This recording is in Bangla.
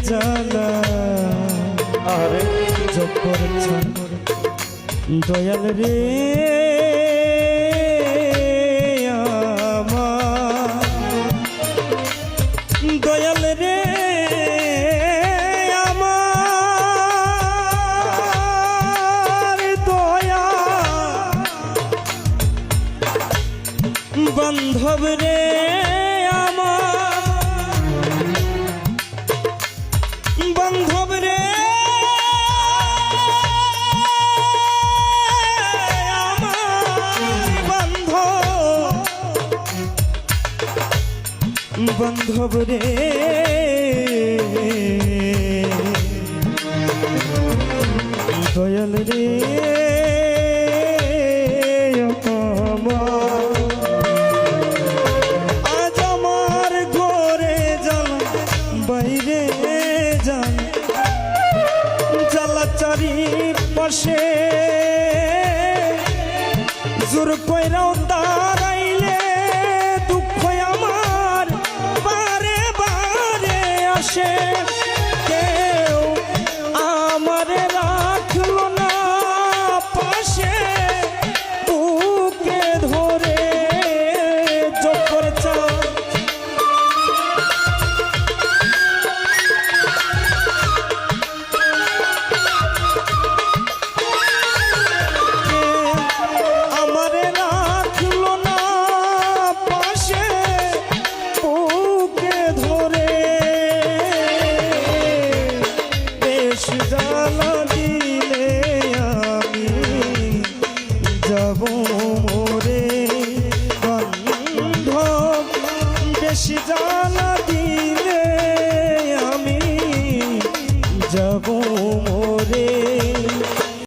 জানা আরে জপর দয়াল রে আমার দয়াল রে আমার দয়া বান্ধব রে বান্ধব রে বান্ধব রে দয়াল রে আজ আমার ঘরে জ্বালা বাইরে যান জ্বালা চারিপাশে জোর কইরাও দাঁড়াইলে দুঃখ আমার বারে বারে আসে কেউ আমারে রাখলো না পাশে বুকে ধরে জোর চা যাব মোরে বান্ধব বেশি জ্বালা দিলে আমি যাব মোরে